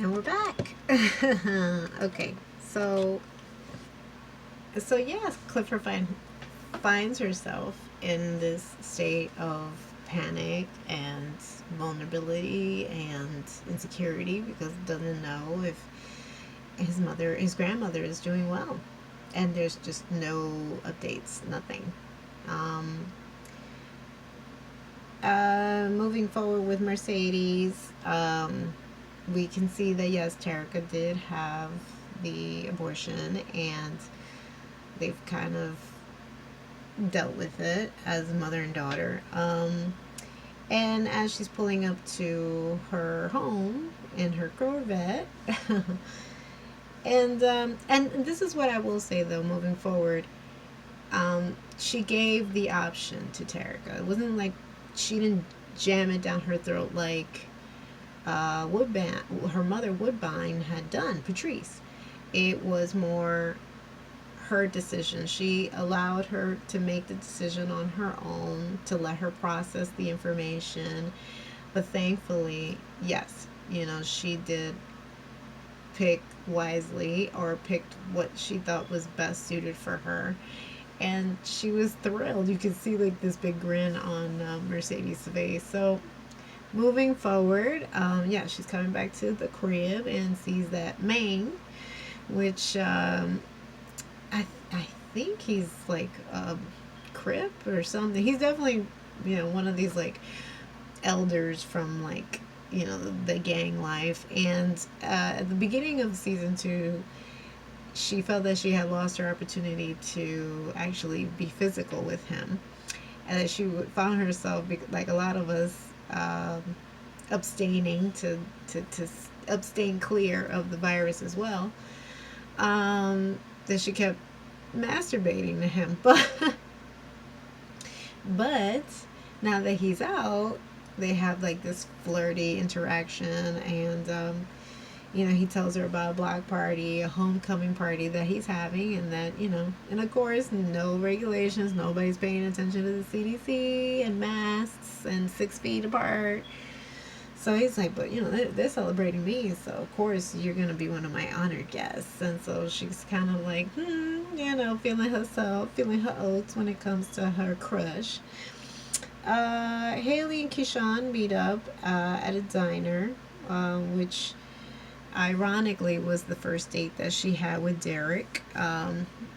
And we're back. Okay, so yes, Clifford finds herself in this state of panic and vulnerability and insecurity because doesn't know if his grandmother is doing well, and there's just no updates, nothing. Um, Moving forward with Mercedes, we can see that yes, Terica did have the abortion, and they've kind of dealt with it as mother and daughter. And as she's pulling up to her home in her Corvette, and this is what I will say though, moving forward, she gave the option to Terica. It wasn't like she didn't jam it down her throat like her mother Woodbine had done, Patrice. It was more her decision. She allowed her to make the decision on her own, to let her process the information. But thankfully, yes, she did pick wisely, or picked what she thought was best suited for her. And she was thrilled. You could see like this big grin on Mercedes' face. So moving forward, yeah, she's coming back to the crib and sees that Maine, which I think he's like a Crip or something. He's definitely one of these like elders from like the gang life. And at the beginning of season 2, she felt that she had lost her opportunity to actually be physical with him, and that she found herself, like a lot of us, abstaining to abstain clear of the virus as well. That she kept masturbating to him, but now that he's out, they have like this flirty interaction, and he tells her about a block party, a homecoming party that he's having, and that, and of course, no regulations, nobody's paying attention to the CDC, and masks, and 6 feet apart. So he's like, but they're celebrating me, so of course you're gonna be one of my honored guests. And so she's kind of like, feeling herself, feeling her oats when it comes to her crush. Haley and Keyshawn meet up at a diner, which ironically was the first date that she had with Derek.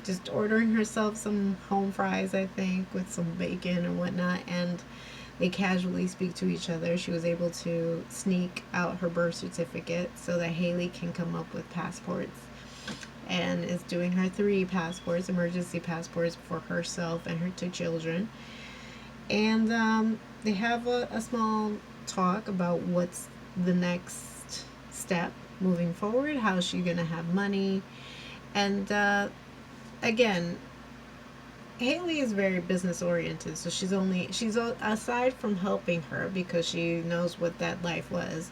Just ordering herself some home fries, I think, with some bacon or whatnot, and they casually speak to each other. She was able to sneak out her birth certificate so that Haley can come up with passports, and is doing her 3 passports, emergency passports, for herself and her 2 children. And they have a small talk about what's the next step moving forward, how she's going to have money. And again, Haley is very business oriented, so she's aside from helping her because she knows what that life was,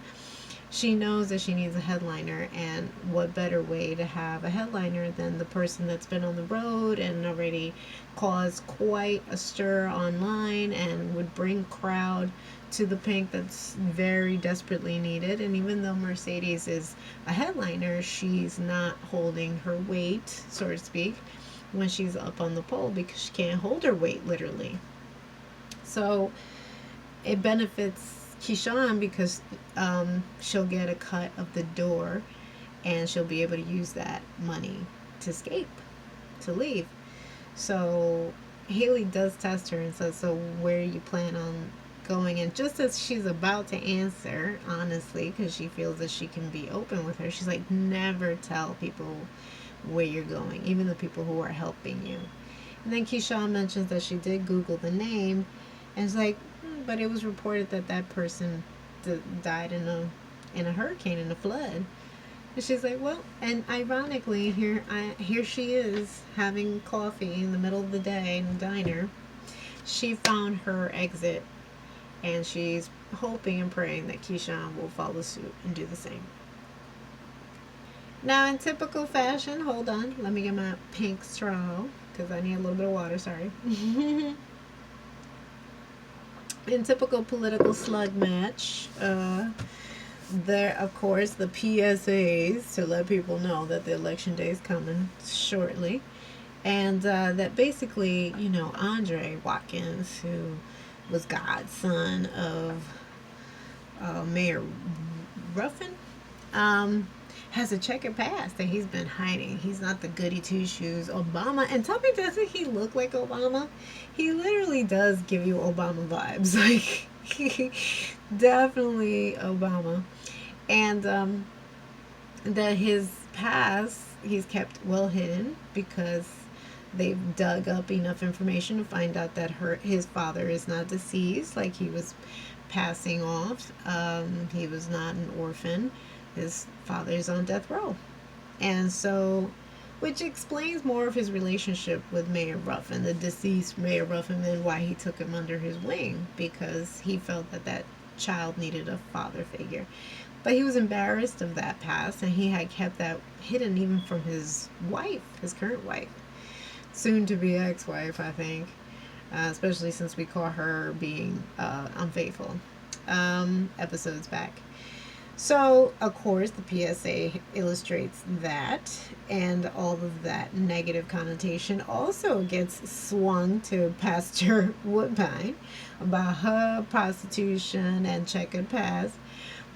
she knows that she needs a headliner, and what better way to have a headliner than the person that's been on the road and already caused quite a stir online and would bring crowd to the Pink that's very desperately needed. And even though Mercedes is a headliner, she's not holding her weight, so to speak, when she's up on the pole, because she can't hold her weight literally. So it benefits Keyshawn because she'll get a cut of the door, and she'll be able to use that money to escape, to leave. So Haley does test her and says, so where you plan on going? And just as she's about to answer, honestly, because she feels that she can be open with her, she's like, never tell people where you're going, even the people who are helping you. And then Keyshawn mentions that she did Google the name, and it's like, but it was reported that that person died in a hurricane, in a flood. And she's like, well, and ironically, here she is having coffee in the middle of the day in a diner. She found her exit, and she's hoping and praying that Keyshawn will follow suit and do the same. Now, in typical fashion, hold on, let me get my pink straw because I need a little bit of water, sorry. In typical political slug match, there, of course, the PSAs to let people know that the election day is coming shortly. And that basically, Andre Watkins, who was godson of Mayor Ruffin, um, has a checkered past that he's been hiding. He's not the goody two shoes Obama. And tell me, doesn't he look like Obama? He literally does give you Obama vibes. Like, definitely Obama. And that his past he's kept well hidden because they've dug up enough information to find out that his father is not deceased, like he was passing off. He was not an orphan. His father is on death row. And so, which explains more of his relationship with Mayor Ruffin, the deceased Mayor Ruffin, and why he took him under his wing, because he felt that that child needed a father figure. But he was embarrassed of that past, and he had kept that hidden even from his wife, his current wife, soon to be ex wife, I think, especially since we caught her being unfaithful episodes back. So, of course, the PSA illustrates that, and all of that negative connotation also gets swung to Pastor Woodbine about her prostitution and checkered past.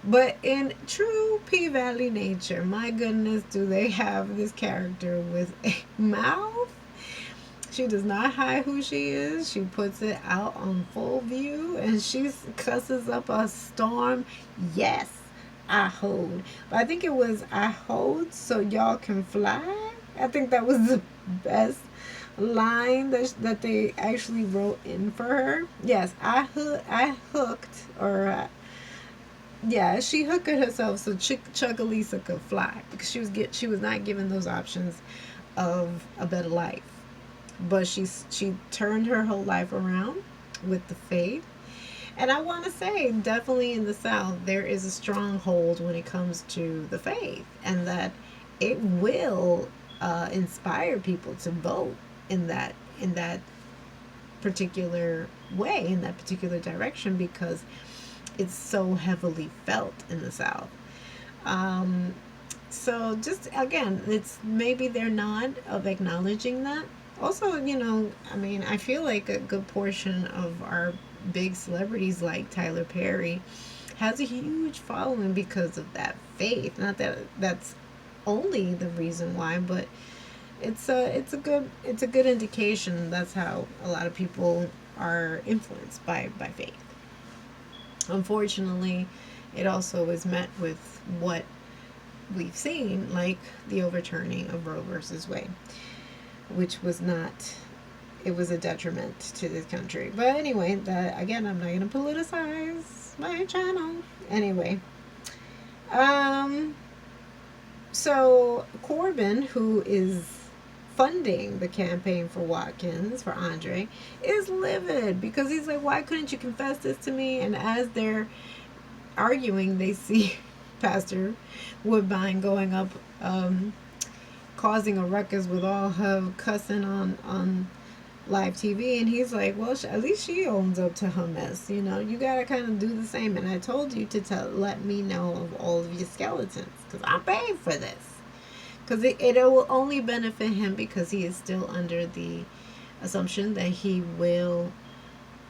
But in true P Valley nature, my goodness, do they have this character with a mouth? She does not hide who she is. She puts it out on full view, and she cusses up a storm. Yes, I hold. But I think it was I hold so y'all can fly. I think that was the best line that they actually wrote in for her. Yes, I hooked, or yeah, she hooked herself so Chuckalisa could fly, because she was not given those options of a better life. But she turned her whole life around with the faith. And I want to say, definitely in the South, there is a stronghold when it comes to the faith, and that it will inspire people to vote in that particular way, in that particular direction, because it's so heavily felt in the South. Um, so just again, it's maybe they're not of acknowledging that. Also, I mean, I feel like a good portion of our big celebrities like Tyler Perry has a huge following because of that faith. Not that that's only the reason why, but it's a good indication. That's how a lot of people are influenced by faith. Unfortunately, it also is met with what we've seen, like the overturning of Roe versus Wade, which was not, it was a detriment to this country. But anyway, that again, I'm not going to politicize my channel. Anyway, um, so Corbin, who is funding the campaign for Watkins, for Andre, is livid because he's like, why couldn't you confess this to me? And as they're arguing, they see Pastor Woodbine going up, causing a ruckus with all her cussing on live TV, and he's like, well, at least she owns up to her mess. You gotta kind of do the same. And I told you to let me know of all of your skeletons, because I'm paying for this. Because it will only benefit him, because he is still under the assumption that he will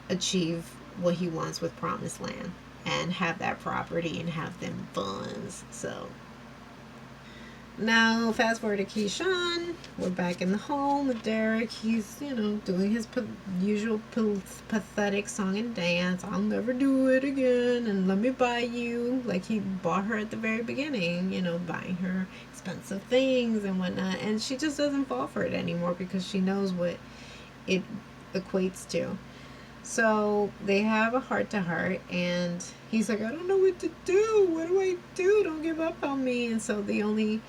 achieve what he wants with Promised Land and have that property and have them funds. So now, fast forward to Keyshawn. We're back in the home with Derek. He's, doing his usual pathetic song and dance. I'll never do it again. And let me buy you. Like he bought her at the very beginning, buying her expensive things and whatnot. And she just doesn't fall for it anymore because she knows what it equates to. So they have a heart to heart, and he's like, I don't know what to do. What do I do? Don't give up on me. And so the only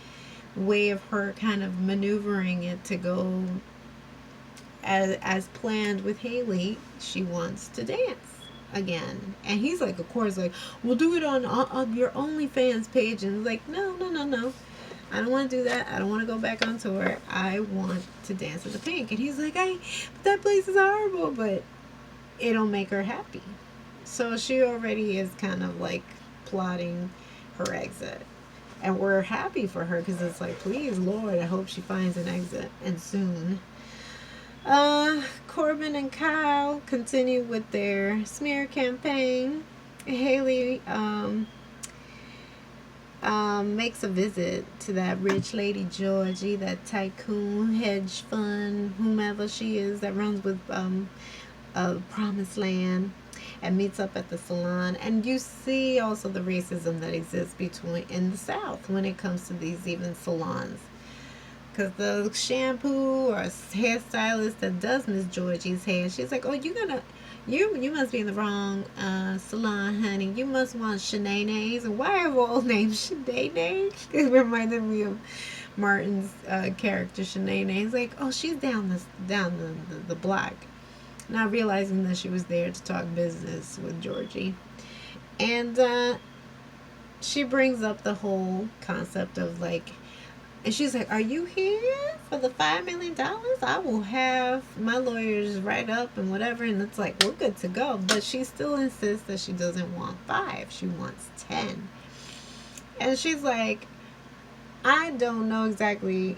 way of her kind of maneuvering it to go as planned with Haley, she wants to dance again. And he's like, of course, like, we'll do it on your OnlyFans page. And like, no. I don't want to do that. I don't want to go back on tour. I want to dance in the pink. And he's like, that place is horrible, but it'll make her happy. So she already is kind of like plotting her exit. And we're happy for her because it's like, please, Lord, I hope she finds an exit and soon. Corbin and Kyle continue with their smear campaign. Haley makes a visit to that rich lady Georgie, that tycoon, hedge fund, whomever she is that runs with Promised Land, and meets up at the salon. And you see also the racism that exists between in the South when it comes to these even salons. Because the shampoo or hairstylist that does Miss Georgie's hair, she's like, "Oh, you must be in the wrong salon, honey. You must want Shanae's. And why are all named Shanae? It reminded me of Martin's character Shanae. He's like, oh, she's down the block." Not realizing that she was there to talk business with Georgie. And she brings up the whole concept of like, and she's like, "Are you here for the $5 million? I will have my lawyers write up and whatever." And it's like, we're good to go. But she still insists that she doesn't want 5. She wants 10. And she's like, I don't know exactly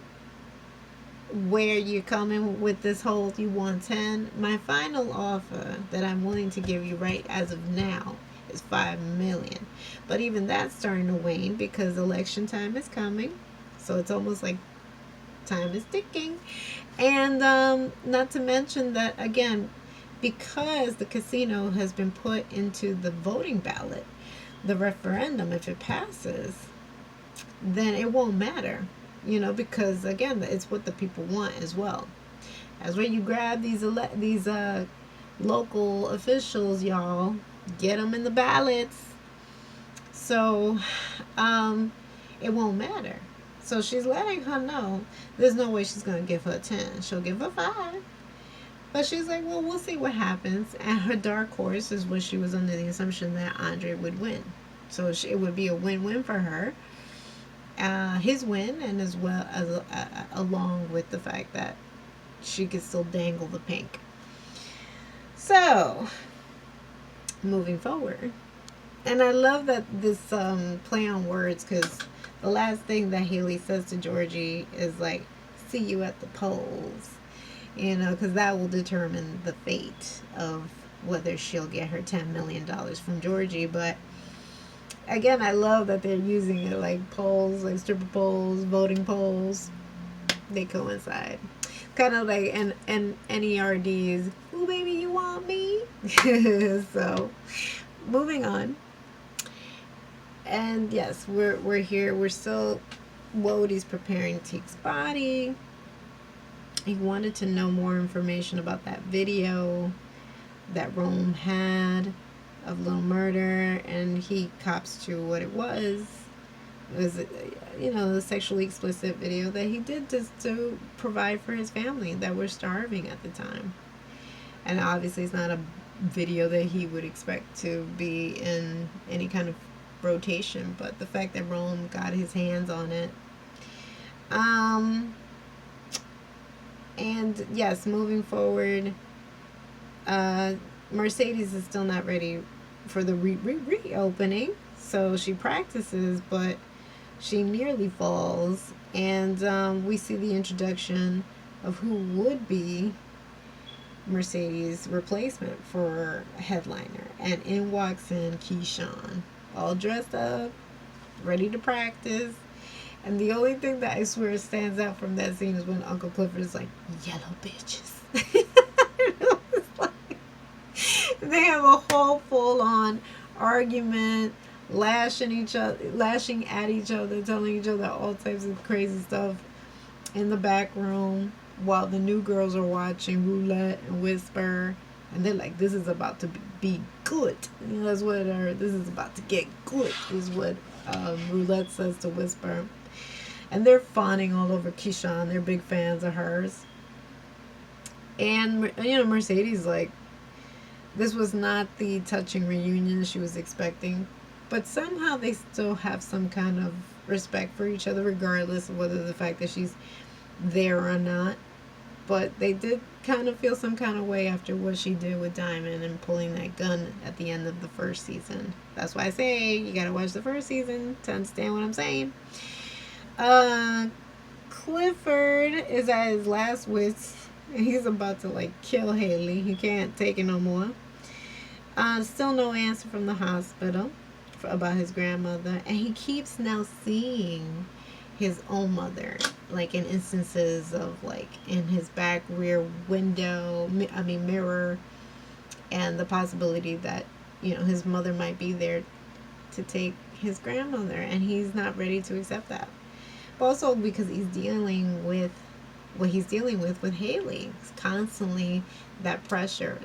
where you're coming with this whole you want 10. My final offer that I'm willing to give you right as of now is 5 million. But even that's starting to wane because election time is coming. So it's almost like time is ticking. And not to mention that, again, because the casino has been put into the voting ballot, the referendum, if it passes, then it won't matter. Because, again, it's what the people want as well. That's where you grab these local officials, y'all. Get them in the ballots. So it won't matter. So she's letting her know there's no way she's going to give her 10. She'll give her 5. But she's like, well, we'll see what happens. And her dark horse is what she was under the assumption that Andre would win. So it would be a win-win for her. His win, and as well as along with the fact that she could still dangle the pink. So, moving forward. And I love that this play on words, because the last thing that Haley says to Georgie is like, "See you at the polls," because that will determine the fate of whether she'll get her $10 million from Georgie. But again, I love that they're using it like polls, like stripper polls, voting polls. They coincide. Kind of like an NERD is, "Ooh, baby, you want me?" So, moving on. And yes, we're here. We're still, Wodie's preparing Teek's body. He wanted to know more information about that video that Rome had of Little Murder, and he cops to what it was. It was, the sexually explicit video that he did just to provide for his family that were starving at the time. And obviously it's not a video that he would expect to be in any kind of rotation, but the fact that Rome got his hands on it. And yes, moving forward, Mercedes is still not ready for the reopening, so she practices, but she nearly falls, and we see the introduction of who would be Mercedes' replacement for headliner, and in walks in Keyshawn, all dressed up, ready to practice. And the only thing that I swear stands out from that scene is when Uncle Clifford is like, "Yellow bitches." It's like, they have a whole full-on argument, lashing at each other, telling each other all types of crazy stuff in the back room while the new girls are watching Roulette and Whisper. And they're like, "This is about to be good." That's what this is about to get good, is what Roulette says to Whisper. And they're fawning all over Keyshawn. They're big fans of hers. And, Mercedes, like, this was not the touching reunion she was expecting. But somehow they still have some kind of respect for each other, regardless of whether the fact that she's there or not. But they did kind of feel some kind of way after what she did with Diamond and pulling that gun at the end of the first season. That's why I say you gotta watch the first season to understand what I'm saying. Uh, Clifford is at his last wits. He's about to like kill Haley. He can't take it no more. Still no answer from the hospital about his grandmother, and he keeps now seeing his own mother, like in instances of like in his back rear window, mirror, and the possibility that his mother might be there to take his grandmother, and he's not ready to accept that. But also because he's dealing with what he's dealing with Haley. It's constantly that pressure